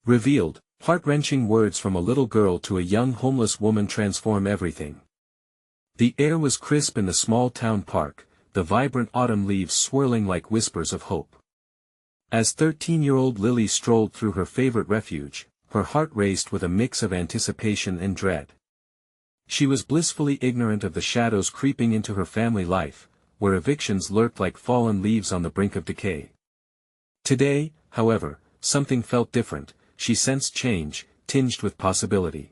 Revealed, heart-wrenching words from a little girl to a young homeless woman transform everything. The air was crisp in the small town park, the vibrant autumn leaves swirling like whispers of hope. As 13-year-old Lily strolled through her favorite refuge, her heart raced with a mix of anticipation and dread. She was blissfully ignorant of the shadows creeping into her family life, where evictions lurked like fallen leaves on the brink of decay. Today, however, something felt different. She sensed change, tinged with possibility.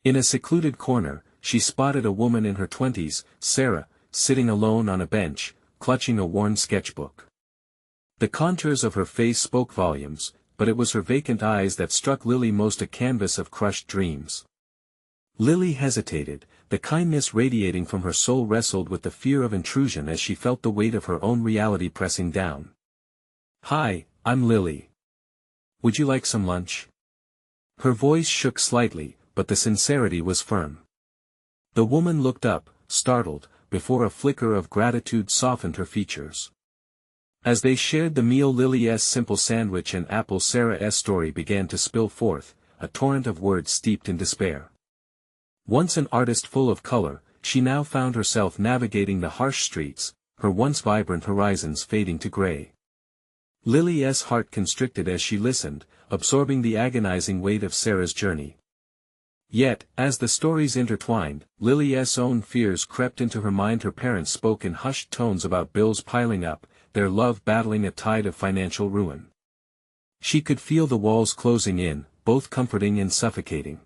In a secluded corner, she spotted a woman in her 20s, Sarah, sitting alone on a bench, clutching a worn sketchbook. The contours of her face spoke volumes, but it was her vacant eyes that struck Lily most, a canvas of crushed dreams. Lily hesitated, the kindness radiating from her soul wrestled with the fear of intrusion as she felt the weight of her own reality pressing down. "Hi, I'm Lily. Would you like some lunch?" Her voice shook slightly, but the sincerity was firm. The woman looked up, startled, before a flicker of gratitude softened her features. As they shared the meal, Lily's simple sandwich and apple, Sarah's story began to spill forth, a torrent of words steeped in despair. Once an artist full of color, she now found herself navigating the harsh streets, her once vibrant horizons fading to gray. Lily's heart constricted as she listened, absorbing the agonizing weight of Sarah's journey. Yet, as the stories intertwined, Lily's own fears crept into her mind. Her parents spoke in hushed tones about bills piling up, their love battling a tide of financial ruin. She could feel the walls closing in, both comforting and suffocating.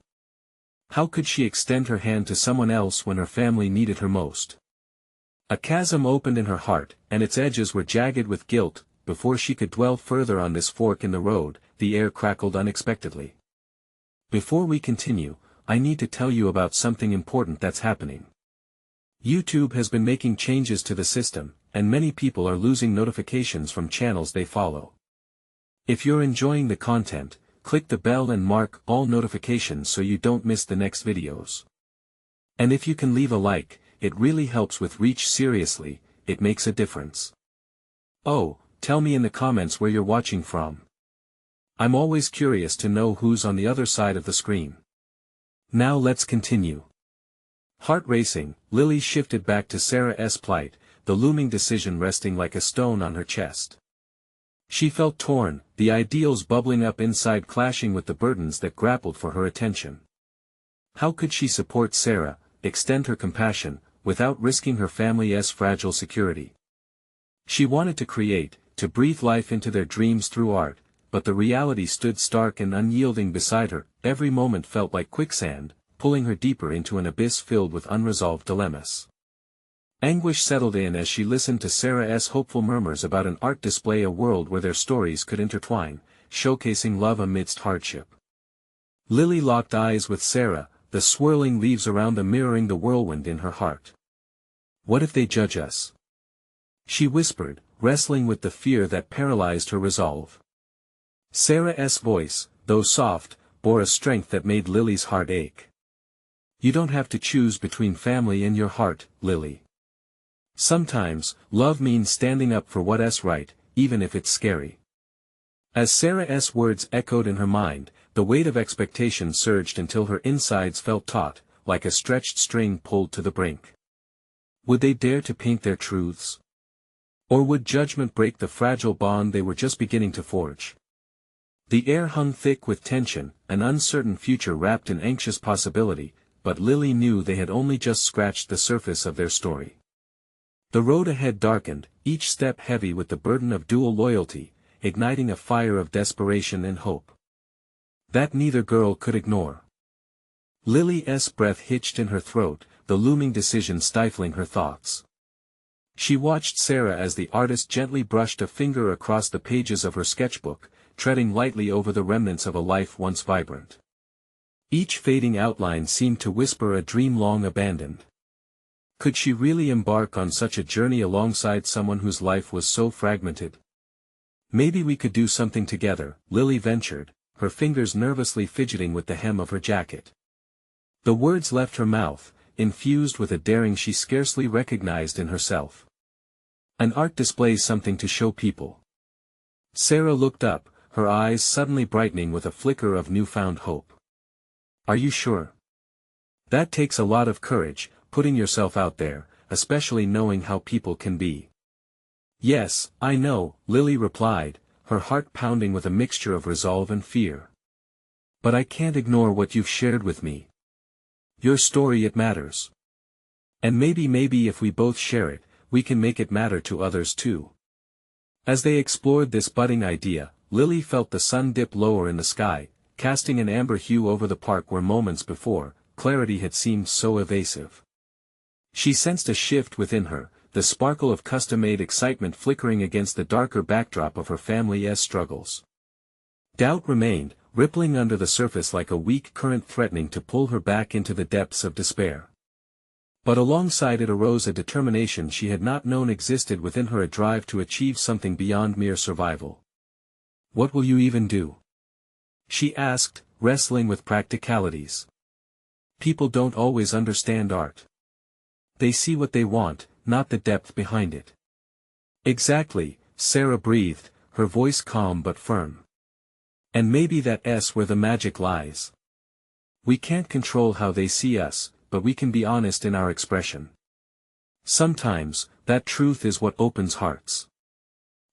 How could she extend her hand to someone else when her family needed her most? A chasm opened in her heart, and its edges were jagged with guilt. Before she could dwell further on this fork in the road, the air crackled unexpectedly. "Before we continue, I need to tell you about something important that's happening. YouTube has been making changes to the system, and many people are losing notifications from channels they follow. If you're enjoying the content, click the bell and mark all notifications so you don't miss the next videos. And if you can leave a like, it really helps with reach. Seriously, it makes a difference. Oh, tell me in the comments where you're watching from. I'm always curious to know who's on the other side of the screen. Now let's continue." Heart racing, Lily shifted back to Sarah's plight, the looming decision resting like a stone on her chest. She felt torn, the ideals bubbling up inside clashing with the burdens that grappled for her attention. How could she support Sarah, extend her compassion, without risking her family's fragile security? She wanted to create, to breathe life into their dreams through art, but the reality stood stark and unyielding beside her. Every moment felt like quicksand, pulling her deeper into an abyss filled with unresolved dilemmas. Anguish settled in as she listened to Sarah's hopeful murmurs about an art display, a world where their stories could intertwine, showcasing love amidst hardship. Lily locked eyes with Sarah, the swirling leaves around them mirroring the whirlwind in her heart. "What if they judge us?" she whispered, wrestling with the fear that paralyzed her resolve. Sarah's voice, though soft, bore a strength that made Lily's heart ache. "You don't have to choose between family and your heart, Lily. Sometimes, love means standing up for what's right, even if it's scary." As Sarah's words echoed in her mind, the weight of expectation surged until her insides felt taut, like a stretched string pulled to the brink. Would they dare to paint their truths? Or would judgment break the fragile bond they were just beginning to forge? The air hung thick with tension, an uncertain future wrapped in anxious possibility, but Lily knew they had only just scratched the surface of their story. The road ahead darkened, each step heavy with the burden of dual loyalty, igniting a fire of desperation and hope that neither girl could ignore. Lily's breath hitched in her throat, the looming decision stifling her thoughts. She watched Sarah as the artist gently brushed a finger across the pages of her sketchbook, treading lightly over the remnants of a life once vibrant. Each fading outline seemed to whisper a dream long abandoned. Could she really embark on such a journey alongside someone whose life was so fragmented? "Maybe we could do something together," Lily ventured, her fingers nervously fidgeting with the hem of her jacket. The words left her mouth, infused with a daring she scarcely recognized in herself. "An art display's something to show people." Sarah looked up, her eyes suddenly brightening with a flicker of newfound hope. Are you sure? That takes a lot of courage, putting yourself out there, especially knowing how people can be. Yes, I know, Lily replied, her heart pounding with a mixture of resolve and fear. But I can't ignore what you've shared with me. Your story, it matters. And maybe if we both share it, we can make it matter to others too. As they explored this budding idea, Lily felt the sun dip lower in the sky, casting an amber hue over the park where moments before, clarity had seemed so evasive. She sensed a shift within her, the sparkle of custom-made excitement flickering against the darker backdrop of her family's struggles. Doubt remained, rippling under the surface like a weak current threatening to pull her back into the depths of despair. But alongside it arose a determination she had not known existed within her, a drive to achieve something beyond mere survival. What will you even do? She asked, wrestling with practicalities. People don't always understand art. They see what they want, not the depth behind it. Exactly, Sarah breathed, her voice calm but firm. And maybe that's where the magic lies. We can't control how they see us, but we can be honest in our expression. Sometimes, that truth is what opens hearts.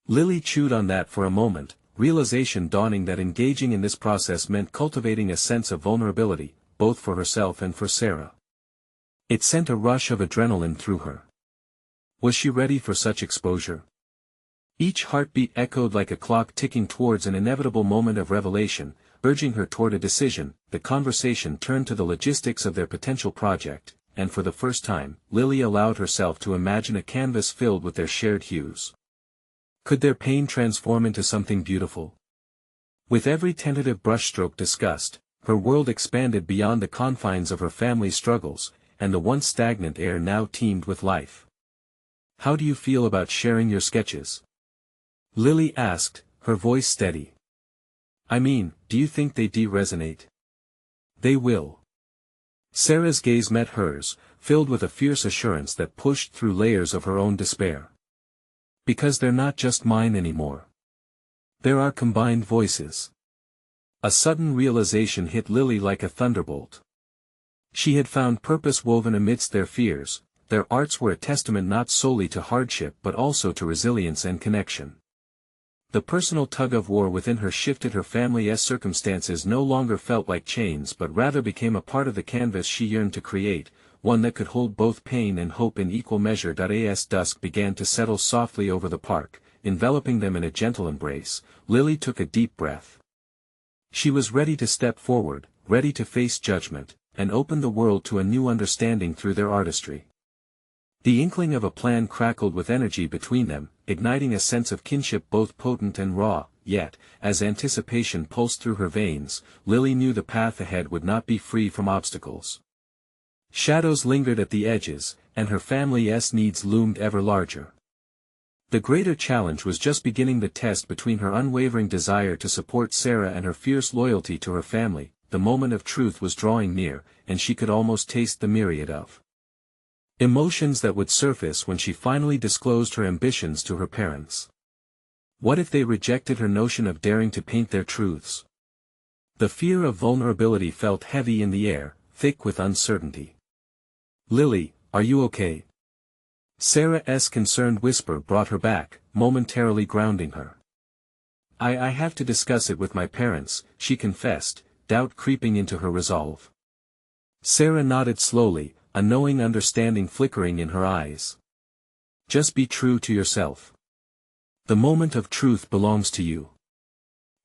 Lily chewed on that for a moment, realization dawning that engaging in this process meant cultivating a sense of vulnerability, both for herself and for Sarah. It sent a rush of adrenaline through her. Was she ready for such exposure? Each heartbeat echoed like a clock ticking towards an inevitable moment of revelation, urging her toward a decision. The conversation turned to the logistics of their potential project, and for the first time, Lily allowed herself to imagine a canvas filled with their shared hues. Could their pain transform into something beautiful? With every tentative brushstroke discussed, her world expanded beyond the confines of her family's struggles, and the once stagnant air now teemed with life. How do you feel about sharing your sketches? Lily asked, her voice steady. I mean, do you think they resonate? They will. Sarah's gaze met hers, filled with a fierce assurance that pushed through layers of her own despair. Because they're not just mine anymore. There are combined voices. A sudden realization hit Lily like a thunderbolt. She had found purpose woven amidst their fears. Their arts were a testament not solely to hardship but also to resilience and connection. The personal tug-of-war within her shifted. Her family's circumstances no longer felt like chains but rather became a part of the canvas she yearned to create, one that could hold both pain and hope in equal measure. As dusk began to settle softly over the park, enveloping them in a gentle embrace, Lily took a deep breath. She was ready to step forward, ready to face judgment, and open the world to a new understanding through their artistry. The inkling of a plan crackled with energy between them, igniting a sense of kinship both potent and raw, yet, as anticipation pulsed through her veins, Lily knew the path ahead would not be free from obstacles. Shadows lingered at the edges, and her family's needs loomed ever larger. The greater challenge was just beginning, the test between her unwavering desire to support Sarah and her fierce loyalty to her family. The moment of truth was drawing near, and she could almost taste the myriad of emotions that would surface when she finally disclosed her ambitions to her parents. What if they rejected her notion of daring to paint their truths? The fear of vulnerability felt heavy in the air, thick with uncertainty. Lily, are you okay? Sarah's concerned whisper brought her back, momentarily grounding her. I have to discuss it with my parents, she confessed, doubt creeping into her resolve. Sarah nodded slowly, a knowing understanding flickering in her eyes. Just be true to yourself. The moment of truth belongs to you.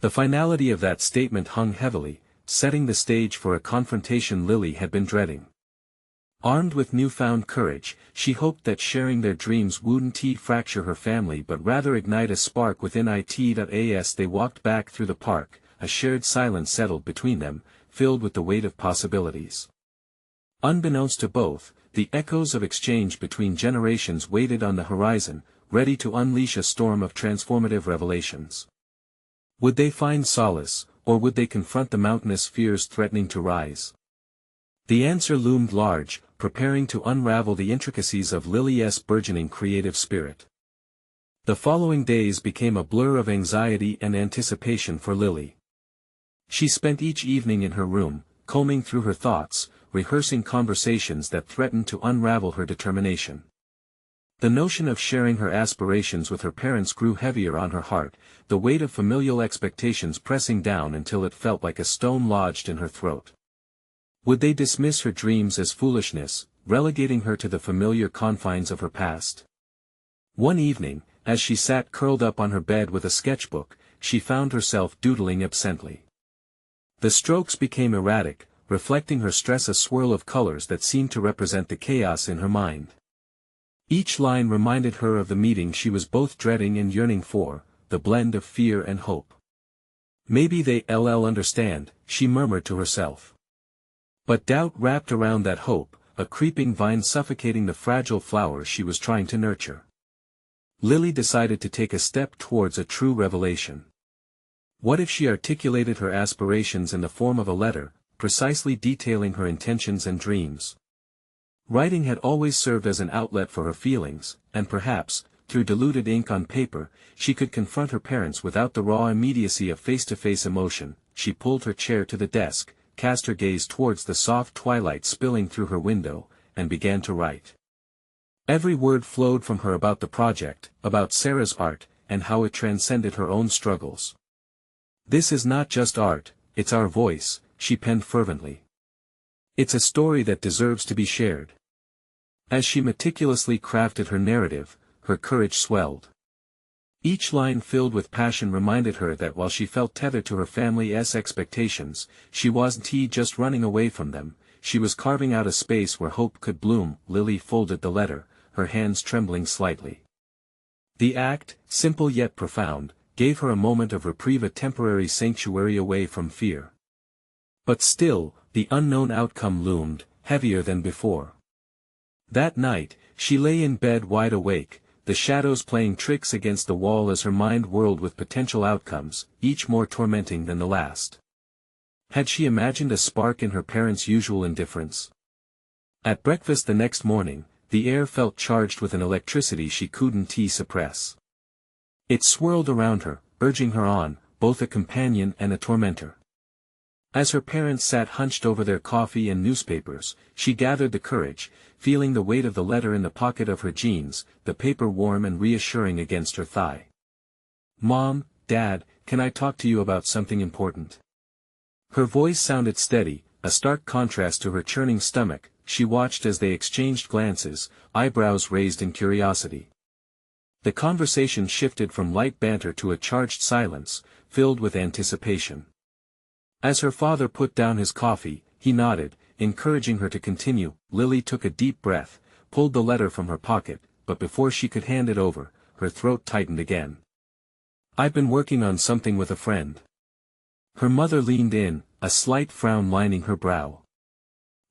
The finality of that statement hung heavily, setting the stage for a confrontation Lily had been dreading. Armed with newfound courage, she hoped that sharing their dreams wouldn't fracture her family but rather ignite a spark within it. As they walked back through the park, a shared silence settled between them, filled with the weight of possibilities. Unbeknownst to both, the echoes of exchange between generations waited on the horizon, ready to unleash a storm of transformative revelations. Would they find solace, or would they confront the mountainous fears threatening to rise? The answer loomed large, preparing to unravel the intricacies of Lily's burgeoning creative spirit. The following days became a blur of anxiety and anticipation for Lily. She spent each evening in her room, combing through her thoughts, rehearsing conversations that threatened to unravel her determination. The notion of sharing her aspirations with her parents grew heavier on her heart, the weight of familial expectations pressing down until it felt like a stone lodged in her throat. Would they dismiss her dreams as foolishness, relegating her to the familiar confines of her past? One evening, as she sat curled up on her bed with a sketchbook, she found herself doodling absently. The strokes became erratic, reflecting her stress, a swirl of colors that seemed to represent the chaos in her mind. Each line reminded her of the meeting she was both dreading and yearning for, the blend of fear and hope. Maybe they'll understand, she murmured to herself. But doubt wrapped around that hope, a creeping vine suffocating the fragile flowers she was trying to nurture. Lily decided to take a step towards a true revelation. What if she articulated her aspirations in the form of a letter, precisely detailing her intentions and dreams? Writing had always served as an outlet for her feelings, and perhaps, through diluted ink on paper, she could confront her parents without the raw immediacy of face-to-face emotion. She pulled her chair to the desk, cast her gaze towards the soft twilight spilling through her window, and began to write. Every word flowed from her about the project, about Sarah's art, and how it transcended her own struggles. "This is not just art, it's our voice," she penned fervently. "It's a story that deserves to be shared." As she meticulously crafted her narrative, her courage swelled. Each line filled with passion reminded her that while she felt tethered to her family's expectations, she wasn't just running away from them, she was carving out a space where hope could bloom. Lily folded the letter, her hands trembling slightly. The act, simple yet profound, gave her a moment of reprieve, a temporary sanctuary away from fear. But still, the unknown outcome loomed, heavier than before. That night, she lay in bed wide awake, the shadows playing tricks against the wall as her mind whirled with potential outcomes, each more tormenting than the last. Had she imagined a spark in her parents' usual indifference? At breakfast the next morning, the air felt charged with an electricity she couldn't suppress. It swirled around her, urging her on, both a companion and a tormentor. As her parents sat hunched over their coffee and newspapers, she gathered the courage, feeling the weight of the letter in the pocket of her jeans, the paper warm and reassuring against her thigh. "Mom, Dad, can I talk to you about something important?" Her voice sounded steady, a stark contrast to her churning stomach. She watched as they exchanged glances, eyebrows raised in curiosity. The conversation shifted from light banter to a charged silence, filled with anticipation. As her father put down his coffee, he nodded, encouraging her to continue. Lily took a deep breath, pulled the letter from her pocket, but before she could hand it over, her throat tightened again. "I've been working on something with a friend." Her mother leaned in, a slight frown lining her brow.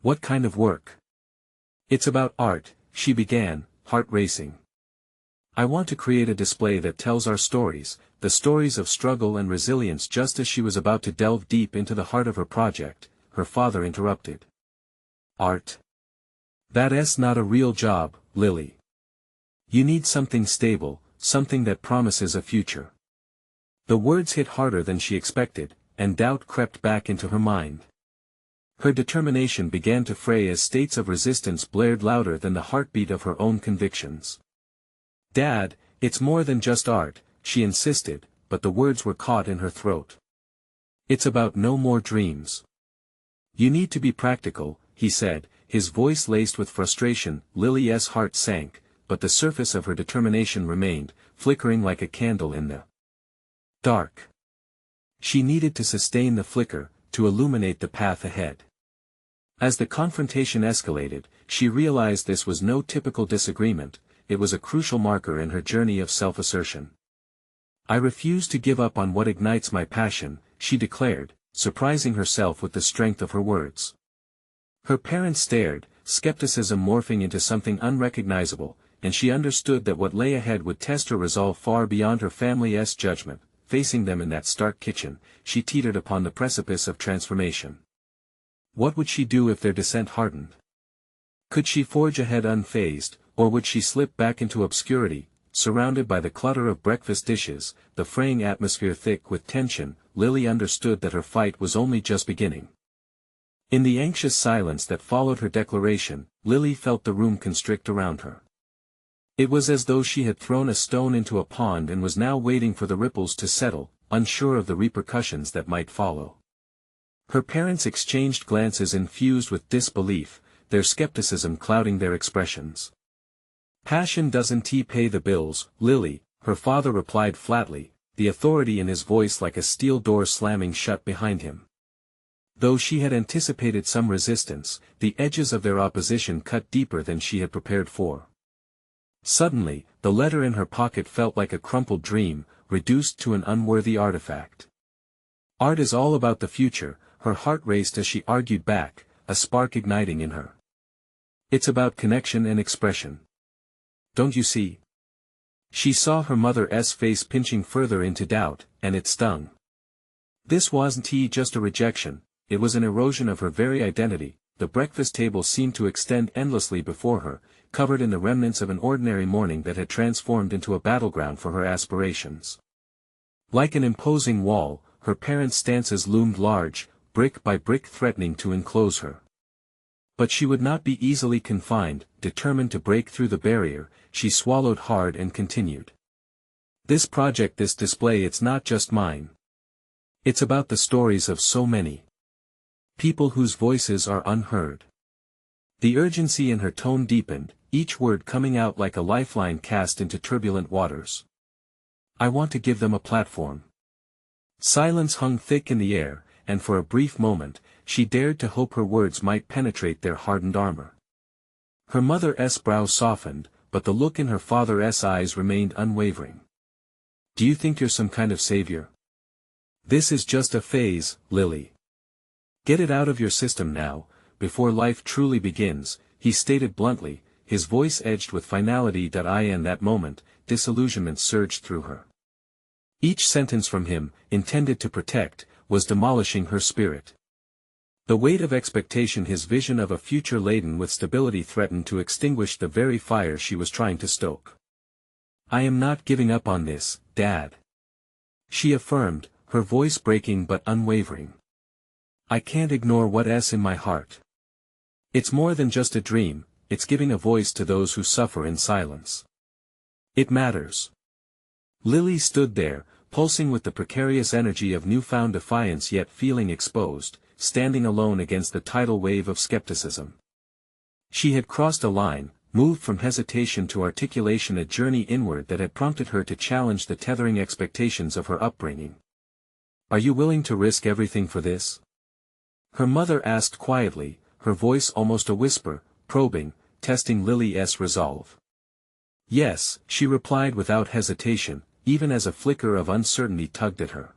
"What kind of work?" "It's about art," she began, heart racing. "I want to create a display that tells our stories, the stories of struggle and resilience." Just as she was about to delve deep into the heart of her project, her father interrupted. "Art? That's not a real job, Lily. You need something stable, something that promises a future." The words hit harder than she expected, and doubt crept back into her mind. Her determination began to fray as states of resistance blared louder than the heartbeat of her own convictions. "Dad, it's more than just art," she insisted, but the words were caught in her throat. "It's about no more dreams." "You need to be practical," he said, his voice laced with frustration. Lily's heart sank, but the surface of her determination remained, flickering like a candle in the dark. She needed to sustain the flicker, to illuminate the path ahead. As the confrontation escalated, she realized this was no typical disagreement, it was a crucial marker in her journey of self-assertion. "I refuse to give up on what ignites my passion," she declared, surprising herself with the strength of her words. Her parents stared, skepticism morphing into something unrecognizable, and she understood that what lay ahead would test her resolve far beyond her family's judgment. Facing them in that stark kitchen, she teetered upon the precipice of transformation. What would she do if their descent hardened? Could she forge ahead unfazed, or would she slip back into obscurity, surrounded by the clutter of breakfast dishes, the fraying atmosphere thick with tension, Lily understood that her fight was only just beginning. In the anxious silence that followed her declaration, Lily felt the room constrict around her. It was as though she had thrown a stone into a pond and was now waiting for the ripples to settle, unsure of the repercussions that might follow. Her parents exchanged glances infused with disbelief, their skepticism clouding their expressions. "Passion doesn't pay the bills, Lily," her father replied flatly, the authority in his voice like a steel door slamming shut behind him. Though she had anticipated some resistance, the edges of their opposition cut deeper than she had prepared for. Suddenly, the letter in her pocket felt like a crumpled dream, reduced to an unworthy artifact. "Art is all about the future," her heart raced as she argued back, a spark igniting in her. "It's about connection and expression. Don't you see?" She saw her mother's face pinching further into doubt, and it stung. This wasn't just a rejection, it was an erosion of her very identity. The breakfast table seemed to extend endlessly before her, covered in the remnants of an ordinary morning that had transformed into a battleground for her aspirations. Like an imposing wall, her parents' stances loomed large, brick by brick threatening to enclose her. But she would not be easily confined, determined to break through the barrier. She swallowed hard and continued. "This project, this display, it's not just mine. It's about the stories of so many people whose voices are unheard." The urgency in her tone deepened, each word coming out like a lifeline cast into turbulent waters. "I want to give them a platform." Silence hung thick in the air, and for a brief moment, she dared to hope her words might penetrate their hardened armor. Her mother's brow softened, but the look in her father's eyes remained unwavering. "Do you think you're some kind of savior? This is just a phase, Lily. Get it out of your system now, before life truly begins," he stated bluntly, his voice edged with finality. In that moment, disillusionment surged through her. Each sentence from him, intended to protect, was demolishing her spirit. The weight of expectation, his vision of a future laden with stability, threatened to extinguish the very fire she was trying to stoke. "I am not giving up on this, Dad," she affirmed, her voice breaking but unwavering. "I can't ignore what's in my heart. It's more than just a dream, it's giving a voice to those who suffer in silence. It matters." Lily stood there, pulsing with the precarious energy of newfound defiance yet feeling exposed, standing alone against the tidal wave of skepticism. She had crossed a line, moved from hesitation to articulation, a journey inward that had prompted her to challenge the tethering expectations of her upbringing. "Are you willing to risk everything for this?" her mother asked quietly, her voice almost a whisper, probing, testing Lily's resolve. "Yes," she replied without hesitation, even as a flicker of uncertainty tugged at her.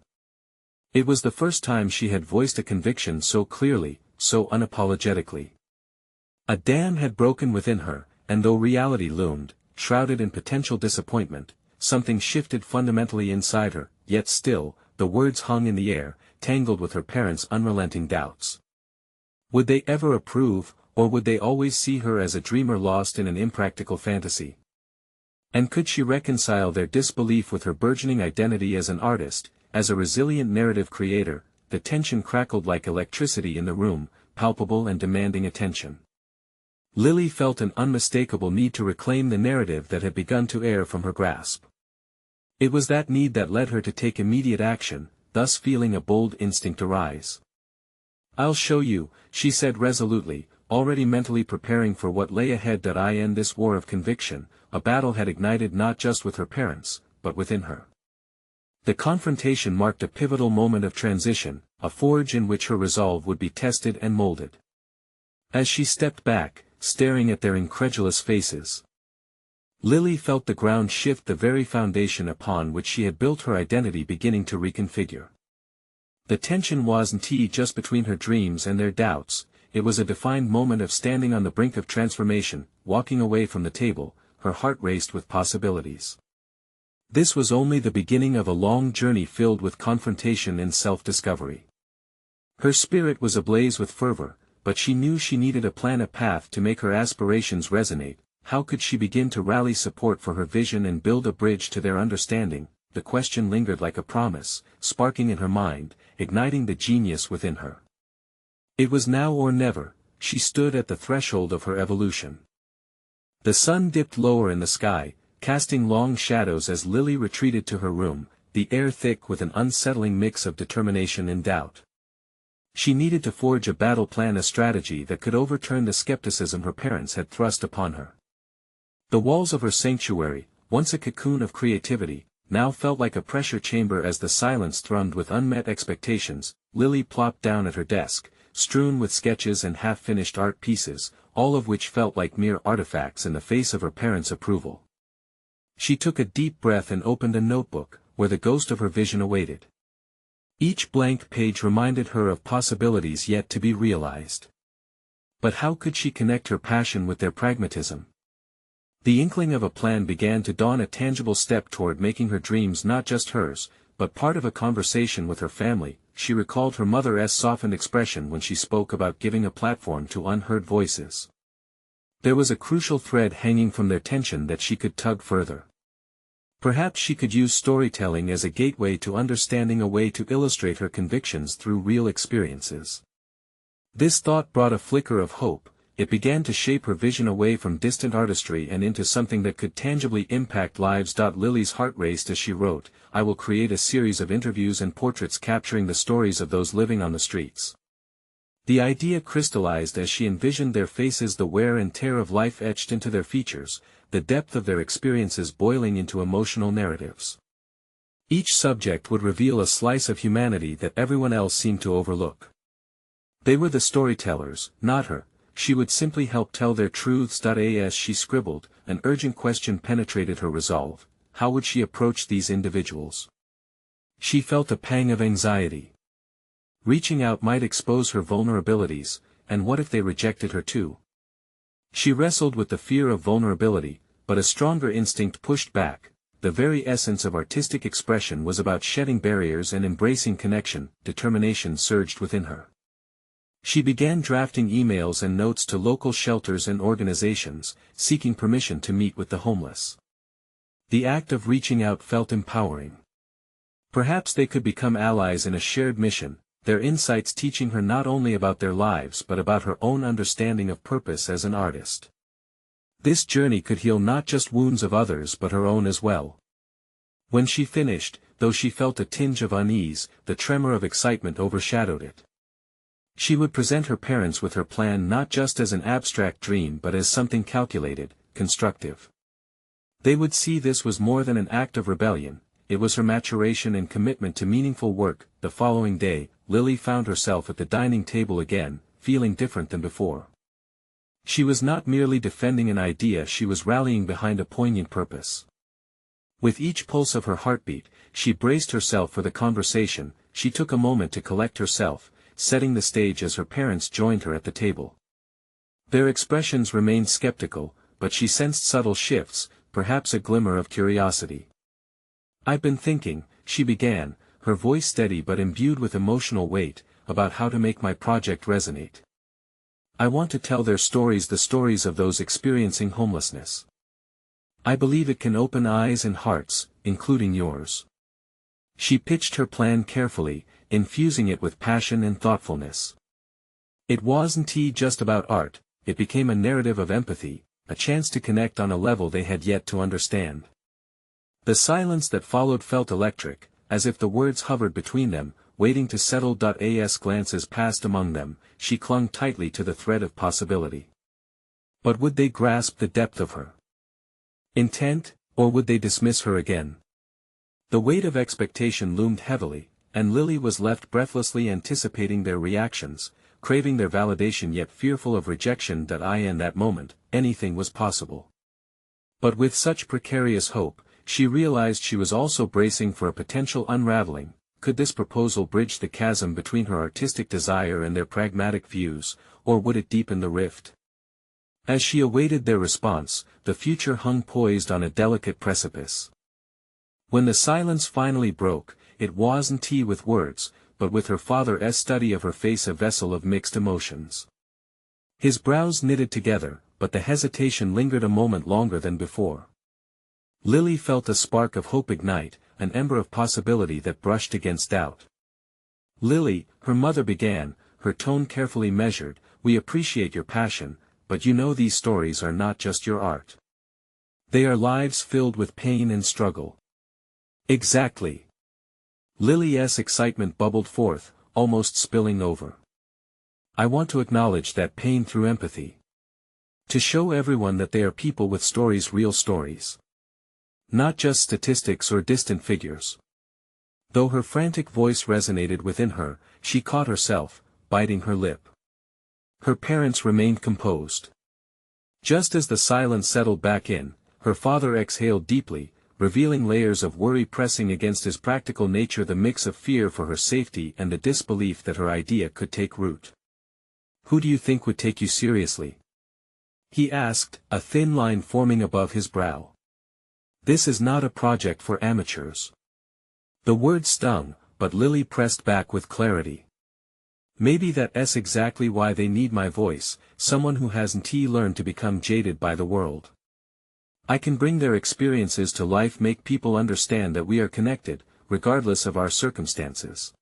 It was the first time she had voiced a conviction so clearly, so unapologetically. A dam had broken within her, and though reality loomed, shrouded in potential disappointment, something shifted fundamentally inside her. Yet still, the words hung in the air, tangled with her parents' unrelenting doubts. Would they ever approve, or would they always see her as a dreamer lost in an impractical fantasy? And could she reconcile their disbelief with her burgeoning identity as an artist, as a resilient narrative creator? The tension crackled like electricity in the room, palpable and demanding attention. Lily felt an unmistakable need to reclaim the narrative that had begun to err from her grasp. It was that need that led her to take immediate action, thus feeling a bold instinct arise. "I'll show you," she said resolutely, already mentally preparing for what lay ahead. In this war of conviction, a battle had ignited not just with her parents, but within her. The confrontation marked a pivotal moment of transition, a forge in which her resolve would be tested and molded. As she stepped back, staring at their incredulous faces, Lily felt the ground shift, the very foundation upon which she had built her identity beginning to reconfigure. The tension wasn't just between her dreams and their doubts, it was a defined moment of standing on the brink of transformation. Walking away from the table, her heart raced with possibilities. This was only the beginning of a long journey filled with confrontation and self-discovery. Her spirit was ablaze with fervor, but she knew she needed a plan, a path to make her aspirations resonate. how could she begin to rally support for her vision and build a bridge to their understanding? The question lingered like a promise, sparking in her mind, igniting the genius within her. It was now or never. She stood at the threshold of her evolution. The sun dipped lower in the sky, casting long shadows as Lily retreated to her room, the air thick with an unsettling mix of determination and doubt. She needed to forge a battle plan, a strategy that could overturn the skepticism her parents had thrust upon her. The walls of her sanctuary, once a cocoon of creativity, now felt like a pressure chamber as the silence thrummed with unmet expectations. Lily plopped down at her desk, strewn with sketches and half-finished art pieces, all of which felt like mere artifacts in the face of her parents' approval. She took a deep breath and opened a notebook, where the ghost of her vision awaited. Each blank page reminded her of possibilities yet to be realized. But how could she connect her passion with their pragmatism? The inkling of a plan began to dawn, a tangible step toward making her dreams not just hers, but part of a conversation with her family. She recalled her mother's softened expression when she spoke about giving a platform to unheard voices. There was a crucial thread hanging from their tension that she could tug further. Perhaps she could use storytelling as a gateway to understanding, a way to illustrate her convictions through real experiences. This thought brought a flicker of hope. It began to shape her vision away from distant artistry and into something that could tangibly impact lives. Lily's heart raced as she wrote, "I will create a series of interviews and portraits capturing the stories of those living on the streets." The idea crystallized as she envisioned their faces, the wear and tear of life etched into their features, the depth of their experiences boiling into emotional narratives. Each subject would reveal a slice of humanity that everyone else seemed to overlook. They were the storytellers, not her. She would simply help tell their truths. As she scribbled, an urgent question penetrated her resolve: how would she approach these individuals? She felt a pang of anxiety. Reaching out might expose her vulnerabilities, and what if they rejected her too? She wrestled with the fear of vulnerability, but a stronger instinct pushed back. The very essence of artistic expression was about shedding barriers and embracing connection. Determination surged within her. She began drafting emails and notes to local shelters and organizations, seeking permission to meet with the homeless. The act of reaching out felt empowering. Perhaps they could become allies in a shared mission, their insights teaching her not only about their lives but about her own understanding of purpose as an artist. This journey could heal not just wounds of others but her own as well. When she finished, though she felt a tinge of unease, the tremor of excitement overshadowed it. She would present her parents with her plan not just as an abstract dream but as something calculated, constructive. They would see this was more than an act of rebellion, it was her maturation and commitment to meaningful work. The following day, Lily found herself at the dining table again, feeling different than before. She was not merely defending an idea, she was rallying behind a poignant purpose. With each pulse of her heartbeat, she braced herself for the conversation. She took a moment to collect herself, setting the stage as her parents joined her at the table. Their expressions remained skeptical, but she sensed subtle shifts, perhaps a glimmer of curiosity. "I've been thinking," she began, her voice steady but imbued with emotional weight, "about how to make my project resonate. I want to tell their stories, the stories of those experiencing homelessness. I believe it can open eyes and hearts, including yours." She pitched her plan carefully, infusing it with passion and thoughtfulness. It wasn't just about art, it became a narrative of empathy, a chance to connect on a level they had yet to understand. The silence that followed felt electric, as if the words hovered between them, waiting to settle. As glances passed among them, she clung tightly to the thread of possibility. But would they grasp the depth of her intent, or would they dismiss her again? The weight of expectation loomed heavily, and Lily was left breathlessly anticipating their reactions, craving their validation yet fearful of rejection. In that moment, anything was possible. But with such precarious hope, she realized she was also bracing for a potential unraveling. Could this proposal bridge the chasm between her artistic desire and their pragmatic views, or would it deepen the rift? As she awaited their response, the future hung poised on a delicate precipice. When the silence finally broke, it wasn't with words, but with her father's study of her face, a vessel of mixed emotions. His brows knitted together, but the hesitation lingered a moment longer than before. Lily felt a spark of hope ignite, an ember of possibility that brushed against doubt. "Lily," her mother began, her tone carefully measured, "we appreciate your passion, but you know these stories are not just your art. They are lives filled with pain and struggle." "Exactly." Lily's excitement bubbled forth, almost spilling over. "I want to acknowledge that pain through empathy. To show everyone that they are people with stories, real stories. Not just statistics or distant figures." Though her frantic voice resonated within her, she caught herself, biting her lip. Her parents remained composed. Just as the silence settled back in, her father exhaled deeply, revealing layers of worry pressing against his practical nature, the mix of fear for her safety and the disbelief that her idea could take root. "Who do you think would take you seriously?" he asked, a thin line forming above his brow. "This is not a project for amateurs." The word stung, but Lily pressed back with clarity. "Maybe that's exactly why they need my voice, someone who hasn't learned to become jaded by the world. I can bring their experiences to life, make people understand that we are connected, regardless of our circumstances."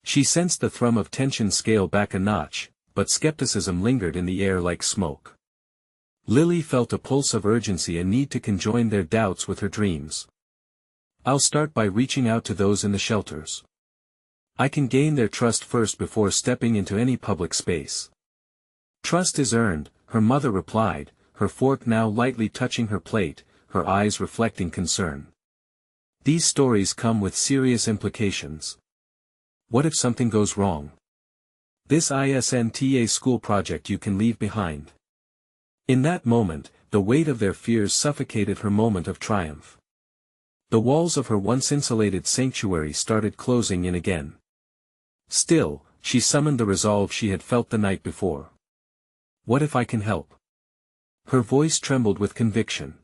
She sensed the thrum of tension scale back a notch, but skepticism lingered in the air like smoke. Lily felt a pulse of urgency, a need to conjoin their doubts with her dreams. "I'll start by reaching out to those in the shelters. I can gain their trust first before stepping into any public space." "Trust is earned," her mother replied, her fork now lightly touching her plate, her eyes reflecting concern. "These stories come with serious implications. What if something goes wrong? This isn't a school project you can leave behind." In that moment, the weight of their fears suffocated her moment of triumph. The walls of her once insulated sanctuary started closing in again. Still, she summoned the resolve she had felt the night before. "What if I can help?" Her voice trembled with conviction.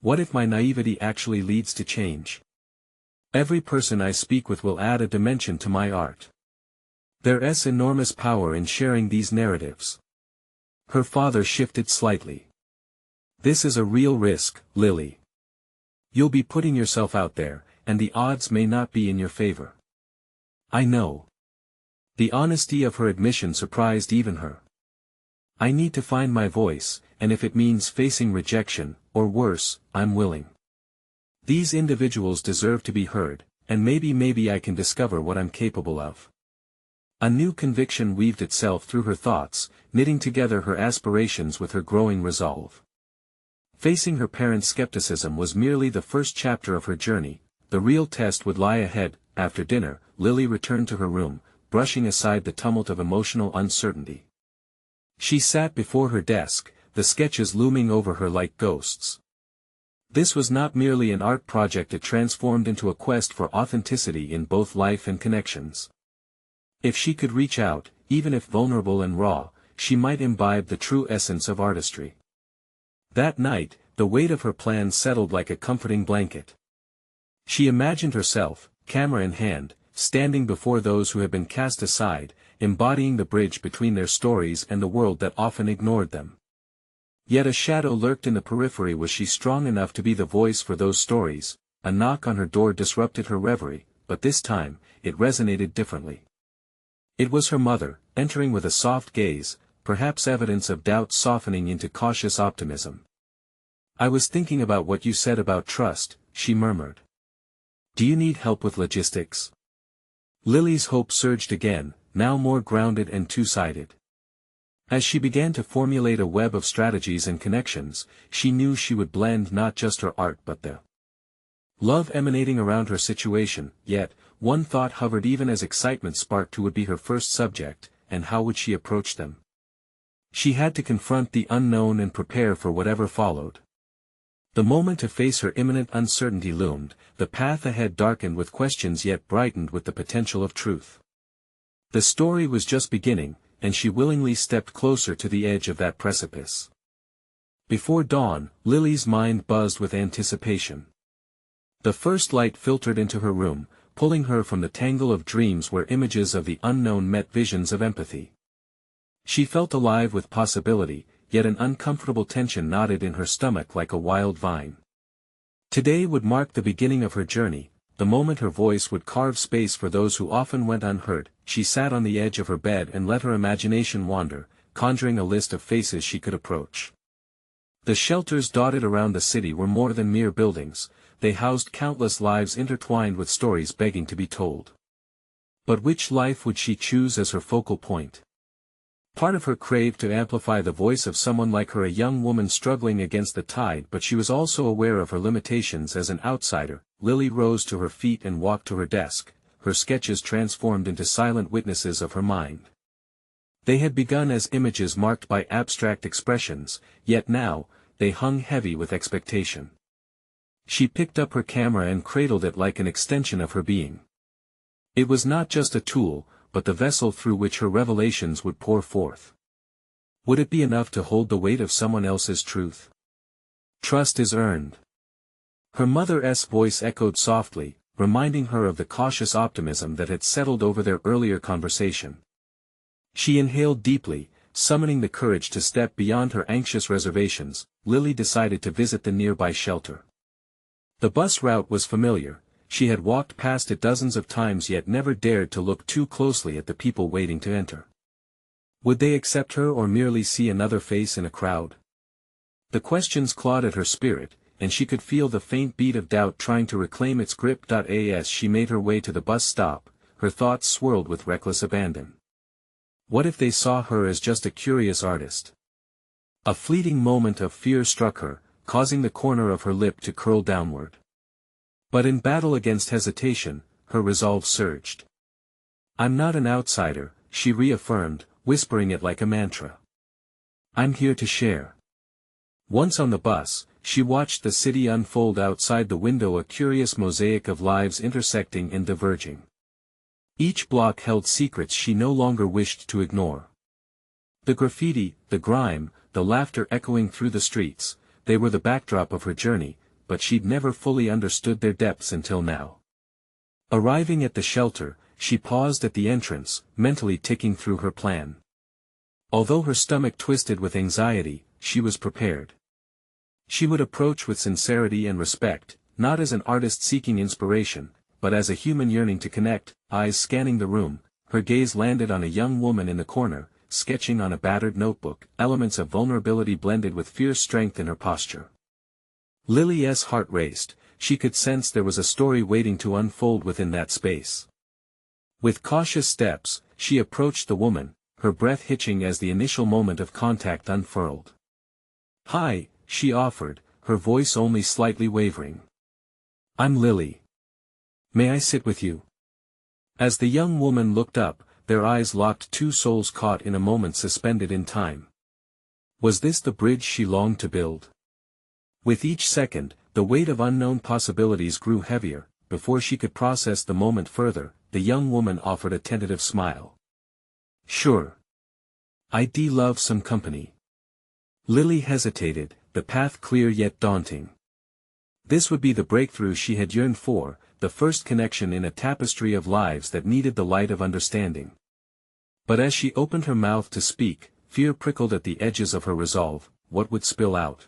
"What if my naivety actually leads to change? Every person I speak with will add a dimension to my art. There's enormous power in sharing these narratives." Her father shifted slightly. "This is a real risk, Lily. You'll be putting yourself out there, and the odds may not be in your favor." "I know." The honesty of her admission surprised even her. "I need to find my voice, and if it means facing rejection, or worse, I'm willing. These individuals deserve to be heard, and maybe I can discover what I'm capable of." A new conviction weaved itself through her thoughts, knitting together her aspirations with her growing resolve. Facing her parents' skepticism was merely the first chapter of her journey. The real test would lie ahead. After dinner, Lily returned to her room, brushing aside the tumult of emotional uncertainty. She sat before her desk, the sketches looming over her like ghosts. This was not merely an art project, it transformed into a quest for authenticity in both life and connections. If she could reach out, even if vulnerable and raw, she might imbibe the true essence of artistry. That night, the weight of her plans settled like a comforting blanket. She imagined herself, camera in hand, standing before those who had been cast aside, embodying the bridge between their stories and the world that often ignored them. Yet a shadow lurked in the periphery. Was she strong enough to be the voice for those stories? A knock on her door disrupted her reverie, but this time, it resonated differently. It was her mother, entering with a soft gaze, perhaps evidence of doubt softening into cautious optimism. "I was thinking about what you said about trust," she murmured. "Do you need help with logistics?" Lily's hope surged again, now more grounded and two-sided. As she began to formulate a web of strategies and connections, she knew she would blend not just her art but the love emanating around her situation. Yet, one thought hovered even as excitement sparked: who would be her first subject, and how would she approach them? She had to confront the unknown and prepare for whatever followed. The moment to face her imminent uncertainty loomed, the path ahead darkened with questions yet brightened with the potential of truth. The story was just beginning, and she willingly stepped closer to the edge of that precipice. Before dawn, Lily's mind buzzed with anticipation. The first light filtered into her room, pulling her from the tangle of dreams where images of the unknown met visions of empathy. She felt alive with possibility, yet an uncomfortable tension knotted in her stomach like a wild vine. Today would mark the beginning of her journey, the moment her voice would carve space for those who often went unheard. She sat on the edge of her bed and let her imagination wander, conjuring a list of faces she could approach. The shelters dotted around the city were more than mere buildings, they housed countless lives intertwined with stories begging to be told. But which life would she choose as her focal point? Part of her craved to amplify the voice of someone like her, a young woman struggling against the tide, but she was also aware of her limitations as an outsider. Lily rose to her feet and walked to her desk, her sketches transformed into silent witnesses of her mind. They had begun as images marked by abstract expressions, yet now, they hung heavy with expectation. She picked up her camera and cradled it like an extension of her being. It was not just a tool, but the vessel through which her revelations would pour forth. Would it be enough to hold the weight of someone else's truth? Trust is earned. Her mother's voice echoed softly, reminding her of the cautious optimism that had settled over their earlier conversation. She inhaled deeply, summoning the courage to step beyond her anxious reservations. Lily decided to visit the nearby shelter. The bus route was familiar. She had walked past it dozens of times yet never dared to look too closely at the people waiting to enter. Would they accept her or merely see another face in a crowd? The questions clawed at her spirit, and she could feel the faint beat of doubt trying to reclaim its grip. As she made her way to the bus stop, her thoughts swirled with reckless abandon. What if they saw her as just a curious artist? A fleeting moment of fear struck her, causing the corner of her lip to curl downward. But in battle against hesitation, her resolve surged. I'm not an outsider, she reaffirmed, whispering it like a mantra. I'm here to share. Once on the bus, she watched the city unfold outside the window, a curious mosaic of lives intersecting and diverging. Each block held secrets she no longer wished to ignore. The graffiti, the grime, the laughter echoing through the streets, they were the backdrop of her journey, but she'd never fully understood their depths until now. Arriving at the shelter, she paused at the entrance, mentally ticking through her plan. Although her stomach twisted with anxiety, she was prepared. She would approach with sincerity and respect, not as an artist seeking inspiration, but as a human yearning to connect. Eyes scanning the room, her gaze landed on a young woman in the corner, sketching on a battered notebook, elements of vulnerability blended with fierce strength in her posture. Lily's heart raced, she could sense there was a story waiting to unfold within that space. With cautious steps, she approached the woman, her breath hitching as the initial moment of contact unfurled. Hi, she offered, her voice only slightly wavering. I'm Lily. May I sit with you? As the young woman looked up, their eyes locked, two souls caught in a moment suspended in time. Was this the bridge she longed to build? With each second, the weight of unknown possibilities grew heavier. Before she could process the moment further, the young woman offered a tentative smile. Sure. I'd love some company. Lily hesitated, the path clear yet daunting. This would be the breakthrough she had yearned for, the first connection in a tapestry of lives that needed the light of understanding. But as she opened her mouth to speak, fear prickled at the edges of her resolve. What would spill out?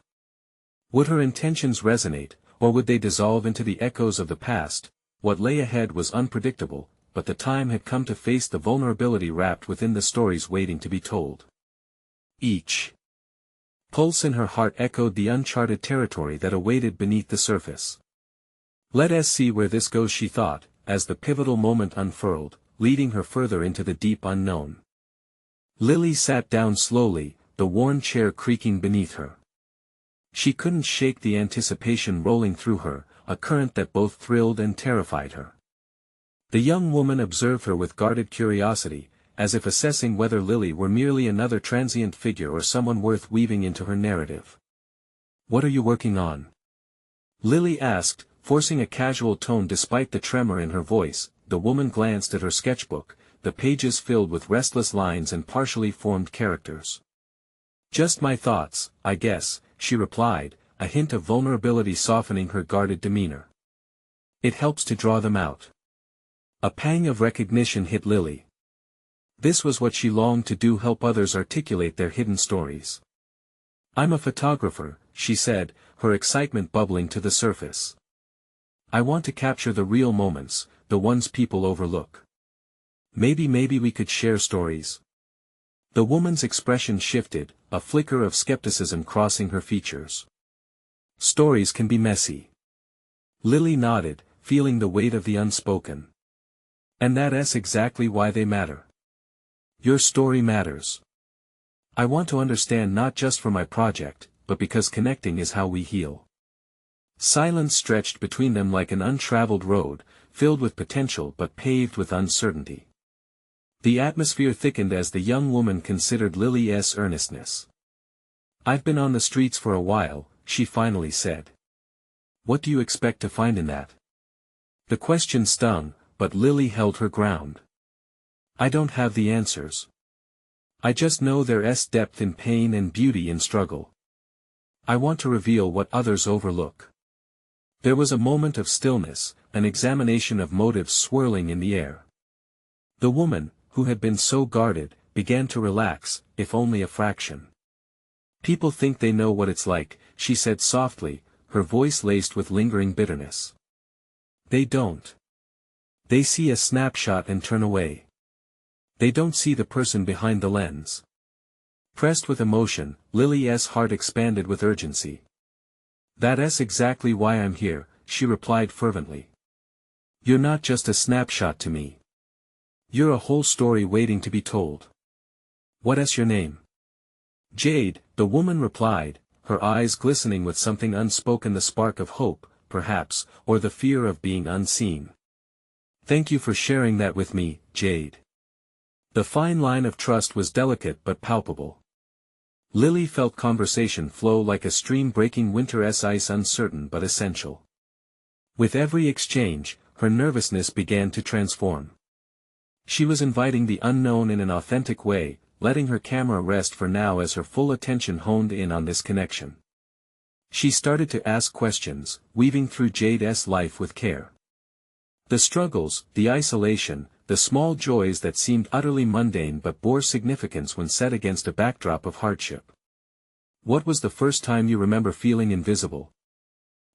Would her intentions resonate, or would they dissolve into the echoes of the past? What lay ahead was unpredictable, but the time had come to face the vulnerability wrapped within the stories waiting to be told. Each pulse in her heart echoed the uncharted territory that awaited beneath the surface. Let us see where this goes, she thought, as the pivotal moment unfurled, leading her further into the deep unknown. Lily sat down slowly, the worn chair creaking beneath her. She couldn't shake the anticipation rolling through her, a current that both thrilled and terrified her. The young woman observed her with guarded curiosity, as if assessing whether Lily were merely another transient figure or someone worth weaving into her narrative. What are you working on? Lily asked, forcing a casual tone despite the tremor in her voice. The woman glanced at her sketchbook, the pages filled with restless lines and partially formed characters. Just my thoughts, I guess, she replied, a hint of vulnerability softening her guarded demeanor. It helps to draw them out. A pang of recognition hit Lily. This was what she longed to do, help others articulate their hidden stories. I'm a photographer, she said, her excitement bubbling to the surface. I want to capture the real moments, the ones people overlook. Maybe we could share stories. The woman's expression shifted, a flicker of skepticism crossing her features. Stories can be messy. Lily nodded, feeling the weight of the unspoken. And that's exactly why they matter. Your story matters. I want to understand not just for my project, but because connecting is how we heal. Silence stretched between them like an untraveled road, filled with potential but paved with uncertainty. The atmosphere thickened as the young woman considered Lily's earnestness. I've been on the streets for a while, she finally said. What do you expect to find in that? The question stung, but Lily held her ground. I don't have the answers. I just know there's depth in pain and beauty in struggle. I want to reveal what others overlook. There was a moment of stillness, an examination of motives swirling in the air. The woman, who had been so guarded, began to relax, if only a fraction. People think they know what it's like, she said softly, her voice laced with lingering bitterness. They don't. They see a snapshot and turn away. They don't see the person behind the lens. Pressed with emotion, Lily's heart expanded with urgency. That's exactly why I'm here, she replied fervently. You're not just a snapshot to me. You're a whole story waiting to be told. What's your name? Jade, the woman replied, her eyes glistening with something unspoken, the spark of hope, perhaps, or the fear of being unseen. Thank you for sharing that with me, Jade. The fine line of trust was delicate but palpable. Lily felt conversation flow like a stream breaking winter's ice, uncertain but essential. With every exchange, her nervousness began to transform. She was inviting the unknown in an authentic way, letting her camera rest for now as her full attention honed in on this connection. She started to ask questions, weaving through Jade's life with care. The struggles, the isolation, the small joys that seemed utterly mundane but bore significance when set against a backdrop of hardship. What was the first time you remember feeling invisible?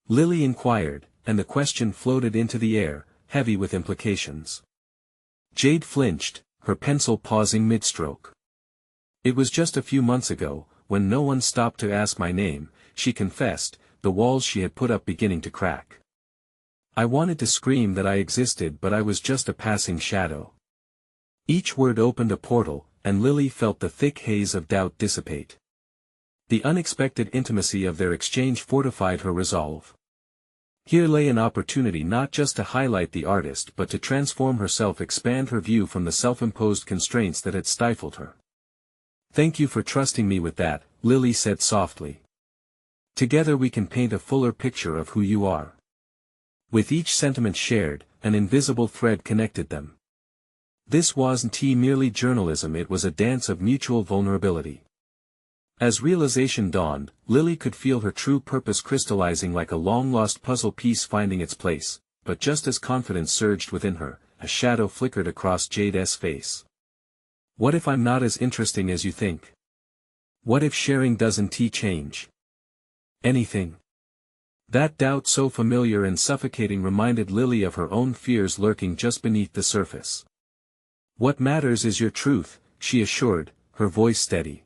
Lily inquired, and the question floated into the air, heavy with implications. Jade flinched, her pencil pausing mid-stroke. It was just a few months ago, when no one stopped to ask my name, she confessed, the walls she had put up beginning to crack. I wanted to scream that I existed, but I was just a passing shadow. Each word opened a portal, and Lily felt the thick haze of doubt dissipate. The unexpected intimacy of their exchange fortified her resolve. Here lay an opportunity not just to highlight the artist but to transform herself, expand her view from the self-imposed constraints that had stifled her. Thank you for trusting me with that, Lily said softly. Together we can paint a fuller picture of who you are. With each sentiment shared, an invisible thread connected them. This wasn't merely journalism, it was a dance of mutual vulnerability. As realization dawned, Lily could feel her true purpose crystallizing like a long-lost puzzle piece finding its place, but just as confidence surged within her, a shadow flickered across Jade's face. What if I'm not as interesting as you think? What if sharing doesn't change anything? That doubt, so familiar and suffocating, reminded Lily of her own fears lurking just beneath the surface. What matters is your truth, she assured, her voice steady.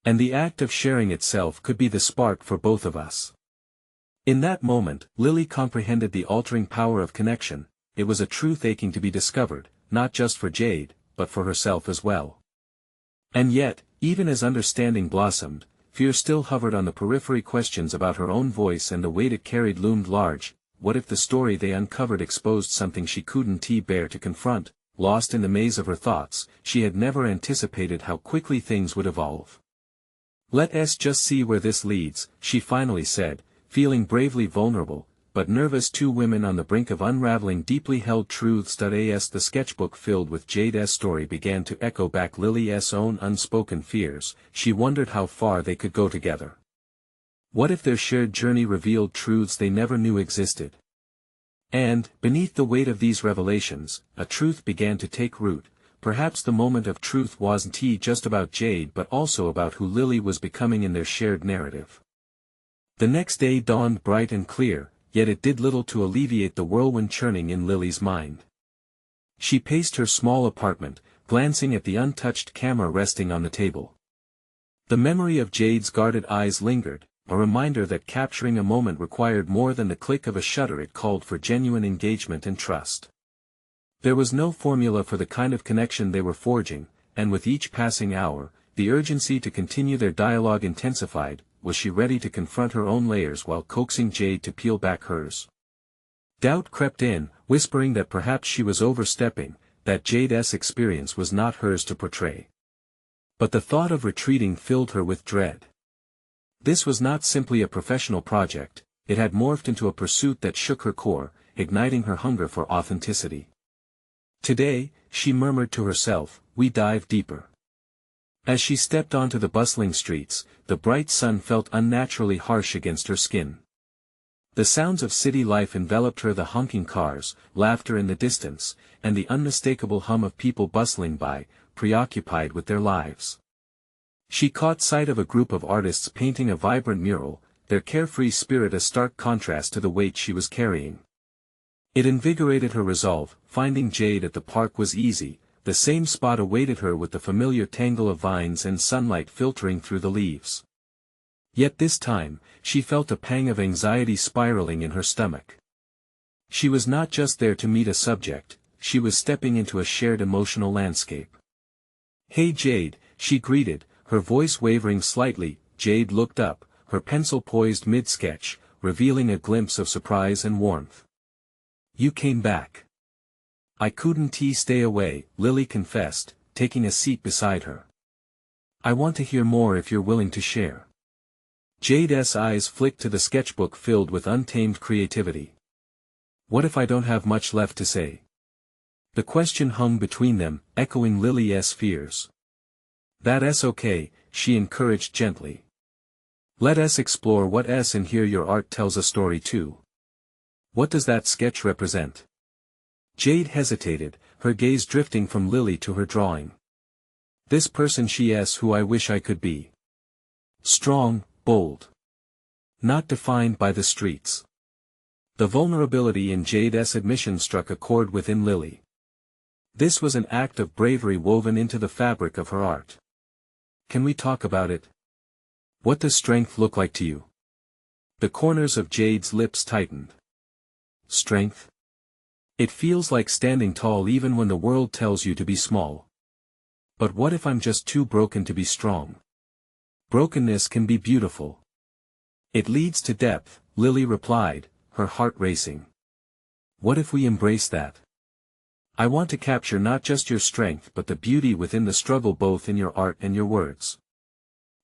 And the act of sharing itself could be the spark for both of us. In that moment, Lily comprehended the altering power of connection. It was a truth aching to be discovered, not just for Jade, but for herself as well. And yet, even as understanding blossomed, fear still hovered on the periphery. Questions about her own voice and the weight it carried loomed large. What if the story they uncovered exposed something she couldn't bear to confront? Lost in the maze of her thoughts, she had never anticipated how quickly things would evolve. Let's just see where this leads, she finally said, feeling bravely vulnerable, but nervous. Two women on the brink of unraveling deeply held truths. As the sketchbook filled with Jade's story began to echo back Lily's own unspoken fears, she wondered how far they could go together. What if their shared journey revealed truths they never knew existed? And, beneath the weight of these revelations, a truth began to take root, perhaps the moment of truth wasn't just about Jade but also about who Lily was becoming in their shared narrative. The next day dawned bright and clear, yet it did little to alleviate the whirlwind churning in Lily's mind. She paced her small apartment, glancing at the untouched camera resting on the table. The memory of Jade's guarded eyes lingered, a reminder that capturing a moment required more than the click of a shutter. It called for genuine engagement and trust. There was no formula for the kind of connection they were forging, and with each passing hour, the urgency to continue their dialogue intensified. Was she ready to confront her own layers while coaxing Jade to peel back hers? Doubt crept in, whispering that perhaps she was overstepping, that Jade's experience was not hers to portray. But the thought of retreating filled her with dread. This was not simply a professional project, it had morphed into a pursuit that shook her core, igniting her hunger for authenticity. Today, she murmured to herself, we dive deeper. As she stepped onto the bustling streets, the bright sun felt unnaturally harsh against her skin. The sounds of city life enveloped her, the honking cars, laughter in the distance, and the unmistakable hum of people bustling by, preoccupied with their lives. She caught sight of a group of artists painting a vibrant mural, their carefree spirit a stark contrast to the weight she was carrying. It invigorated her resolve. Finding Jade at the park was easy, the same spot awaited her with the familiar tangle of vines and sunlight filtering through the leaves. Yet this time, she felt a pang of anxiety spiraling in her stomach. She was not just there to meet a subject, she was stepping into a shared emotional landscape. "Hey Jade," she greeted, her voice wavering slightly. Jade looked up, her pencil poised mid-sketch, revealing a glimpse of surprise and warmth. "You came back." "I couldn't stay away," Lily confessed, taking a seat beside her. "I want to hear more if you're willing to share." Jade's eyes flicked to the sketchbook filled with untamed creativity. "What if I don't have much left to say?" The question hung between them, echoing Lily's fears. "That's okay," she encouraged gently. "Let us explore what's in here. Your art tells a story too. What does that sketch represent?" Jade hesitated, her gaze drifting from Lily to her drawing. "This person she's who I wish I could be. Strong, bold. Not defined by the streets." The vulnerability in Jade's admission struck a chord within Lily. This was an act of bravery woven into the fabric of her art. "Can we talk about it? What does strength look like to you?" The corners of Jade's lips tightened. "Strength? It feels like standing tall even when the world tells you to be small. But what if I'm just too broken to be strong? Brokenness can be beautiful. It leads to depth," Lily replied, her heart racing. "What if we embrace that? I want to capture not just your strength but the beauty within the struggle, both in your art and your words."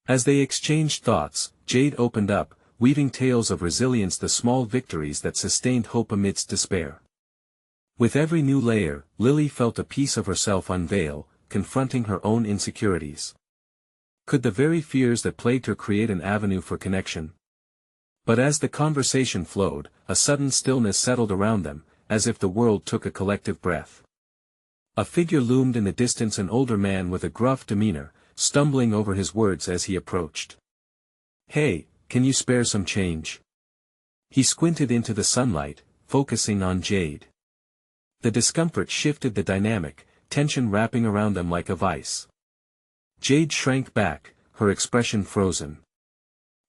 As they exchanged thoughts, Jade opened up, weaving tales of resilience, the small victories that sustained hope amidst despair. With every new layer, Lily felt a piece of herself unveil, confronting her own insecurities. Could the very fears that plagued her create an avenue for connection? But as the conversation flowed, a sudden stillness settled around them, as if the world took a collective breath. A figure loomed in the distance, an older man with a gruff demeanor, stumbling over his words as he approached. "Hey, can you spare some change?" He squinted into the sunlight, focusing on Jade. The discomfort shifted the dynamic, tension wrapping around them like a vice. Jade shrank back, her expression frozen.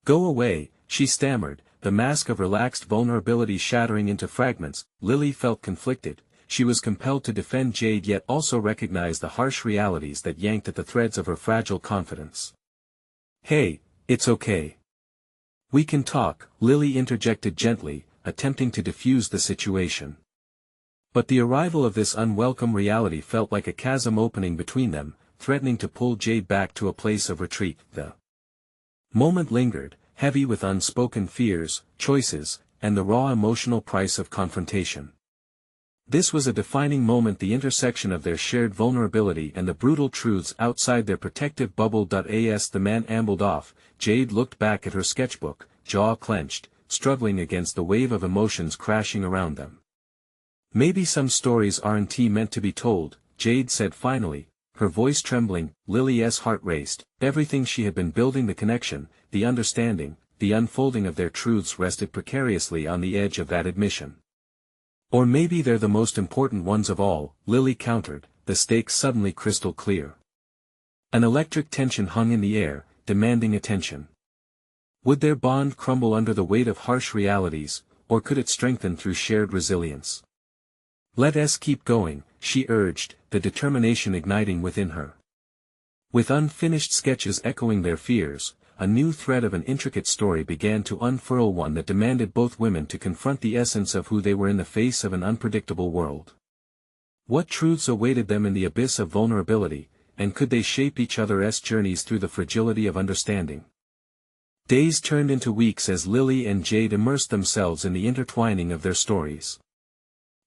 "Go away," she stammered, the mask of relaxed vulnerability shattering into fragments. Lily felt conflicted. She was compelled to defend Jade yet also recognized the harsh realities that yanked at the threads of her fragile confidence. "Hey, it's okay. We can talk," Lily interjected gently, attempting to diffuse the situation. But the arrival of this unwelcome reality felt like a chasm opening between them, threatening to pull Jade back to a place of retreat. The moment lingered, heavy with unspoken fears, choices, and the raw emotional price of confrontation. This was a defining moment, the intersection of their shared vulnerability and the brutal truths outside their protective bubble. As the man ambled off, Jade looked back at her sketchbook, jaw clenched, struggling against the wave of emotions crashing around them. "Maybe some stories aren't meant to be told," Jade said finally, her voice trembling. Lily's heart raced. Everything she had been building, the connection, the understanding, the unfolding of their truths rested precariously on the edge of that admission. Or maybe they're the most important ones of all, Lily countered, the stakes suddenly crystal clear. An electric tension hung in the air, demanding attention. Would their bond crumble under the weight of harsh realities, or could it strengthen through shared resilience? Let us keep going, she urged, the determination igniting within her. With unfinished sketches echoing their fears, a new thread of an intricate story began to unfurl, one that demanded both women to confront the essence of who they were in the face of an unpredictable world. What truths awaited them in the abyss of vulnerability, and could they shape each other's journeys through the fragility of understanding? Days turned into weeks as Lily and Jade immersed themselves in the intertwining of their stories.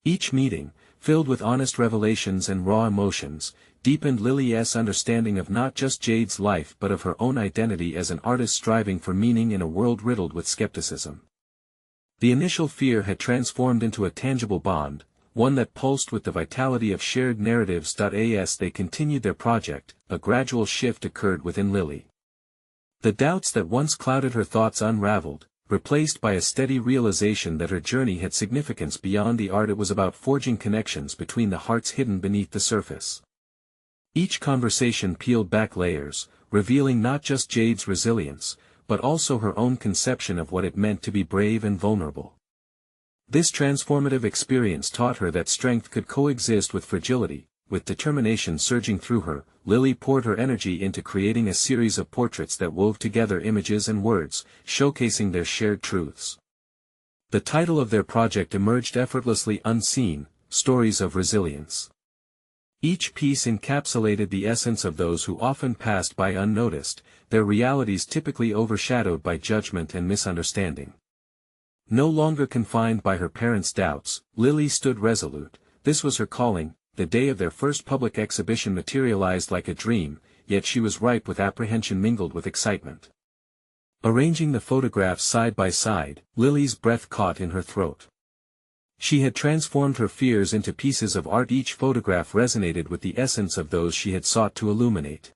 Each meeting, filled with honest revelations and raw emotions, deepened Lily's understanding of not just Jade's life but of her own identity as an artist striving for meaning in a world riddled with skepticism. The initial fear had transformed into a tangible bond, one that pulsed with the vitality of shared narratives. As they continued their project, a gradual shift occurred within Lily. The doubts that once clouded her thoughts unraveled, replaced by a steady realization that her journey had significance beyond the art. It was about forging connections between the hearts hidden beneath the surface. Each conversation peeled back layers, revealing not just Jade's resilience, but also her own conception of what it meant to be brave and vulnerable. This transformative experience taught her that strength could coexist with fragility. With determination surging through her, Lily poured her energy into creating a series of portraits that wove together images and words, showcasing their shared truths. The title of their project emerged effortlessly: Unseen, Stories of Resilience. Each piece encapsulated the essence of those who often passed by unnoticed, their realities typically overshadowed by judgment and misunderstanding. No longer confined by her parents' doubts, Lily stood resolute. This was her calling. The day of their first public exhibition materialized like a dream, yet she was ripe with apprehension mingled with excitement. Arranging the photographs side by side, Lily's breath caught in her throat. She had transformed her fears into pieces of art. Each photograph resonated with the essence of those she had sought to illuminate.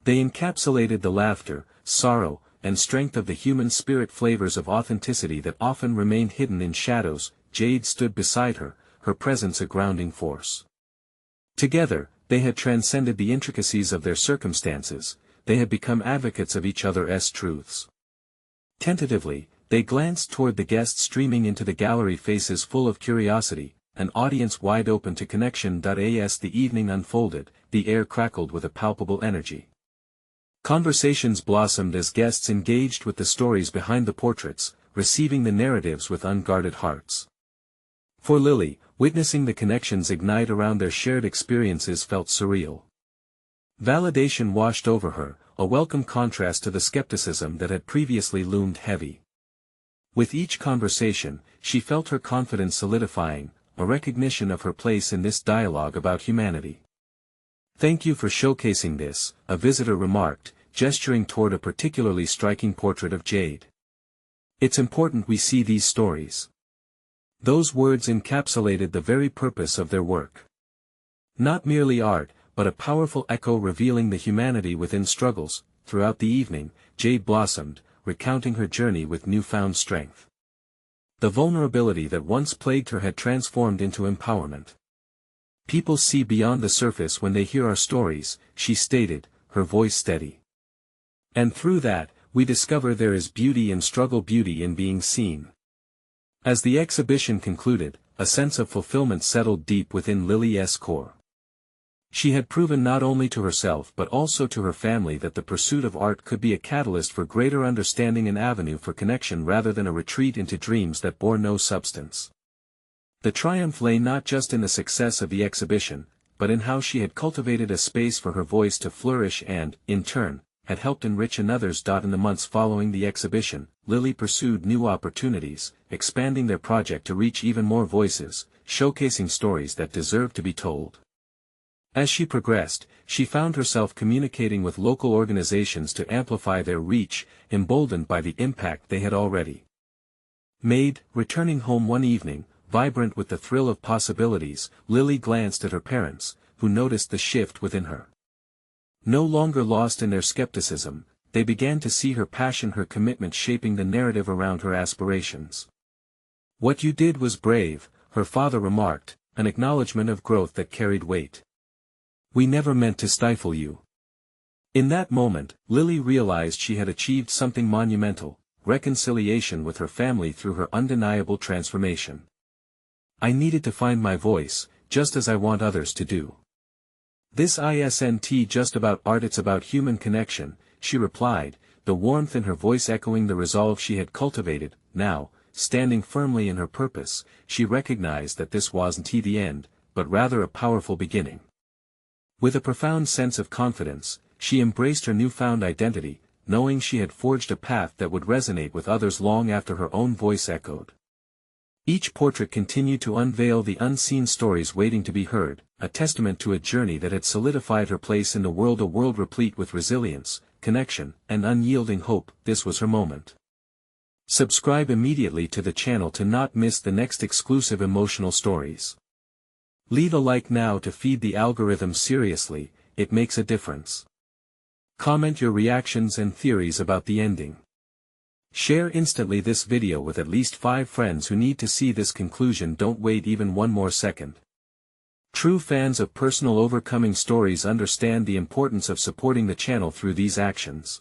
They encapsulated the laughter, sorrow, and strength of the human spirit, flavors of authenticity that often remained hidden in shadows. Jade stood beside her, her presence a grounding force. Together, they had transcended the intricacies of their circumstances, they had become advocates of each other's truths. Tentatively, they glanced toward the guests streaming into the gallery, faces full of curiosity, an audience wide open to connection. As the evening unfolded, the air crackled with a palpable energy. Conversations blossomed as guests engaged with the stories behind the portraits, receiving the narratives with unguarded hearts. For Lily, witnessing the connections ignite around their shared experiences felt surreal. Validation washed over her, a welcome contrast to the skepticism that had previously loomed heavy. With each conversation, she felt her confidence solidifying, a recognition of her place in this dialogue about humanity. "Thank you for showcasing this," a visitor remarked, gesturing toward a particularly striking portrait of Jade. "It's important we see these stories." Those words encapsulated the very purpose of their work. Not merely art, but a powerful echo revealing the humanity within struggles. Throughout the evening, Jade blossomed, recounting her journey with newfound strength. The vulnerability that once plagued her had transformed into empowerment. "People see beyond the surface when they hear our stories," she stated, her voice steady. "And through that, we discover there is beauty in struggle, beauty in being seen." As the exhibition concluded, a sense of fulfillment settled deep within Lily's core. She had proven not only to herself but also to her family that the pursuit of art could be a catalyst for greater understanding, an avenue for connection rather than a retreat into dreams that bore no substance. The triumph lay not just in the success of the exhibition, but in how she had cultivated a space for her voice to flourish and, in turn, had helped enrich another's. In the months following the exhibition, Lily pursued new opportunities, expanding their project to reach even more voices, showcasing stories that deserved to be told. As she progressed, she found herself communicating with local organizations to amplify their reach, emboldened by the impact they had already made. Returning home one evening, vibrant with the thrill of possibilities, Lily glanced at her parents, who noticed the shift within her. No longer lost in their skepticism, they began to see her passion, her commitment shaping the narrative around her aspirations. "What you did was brave," her father remarked, an acknowledgement of growth that carried weight. "We never meant to stifle you." In that moment, Lily realized she had achieved something monumental, reconciliation with her family through her undeniable transformation. "I needed to find my voice, just as I want others to do. This isn't just about art, it's about human connection," she replied, the warmth in her voice echoing the resolve she had cultivated. Now, standing firmly in her purpose, she recognized that this wasn't the end, but rather a powerful beginning. With a profound sense of confidence, she embraced her newfound identity, knowing she had forged a path that would resonate with others long after her own voice echoed. Each portrait continued to unveil the unseen stories waiting to be heard, a testament to a journey that had solidified her place in the world, a world replete with resilience, connection, and unyielding hope. This was her moment. Subscribe immediately to the channel to not miss the next exclusive emotional stories. Leave a like now to feed the algorithm. Seriously, it makes a difference. Comment your reactions and theories about the ending. Share instantly this video with at least 5 friends who need to see this conclusion. Don't wait even one more second. True fans of personal overcoming stories understand the importance of supporting the channel through these actions.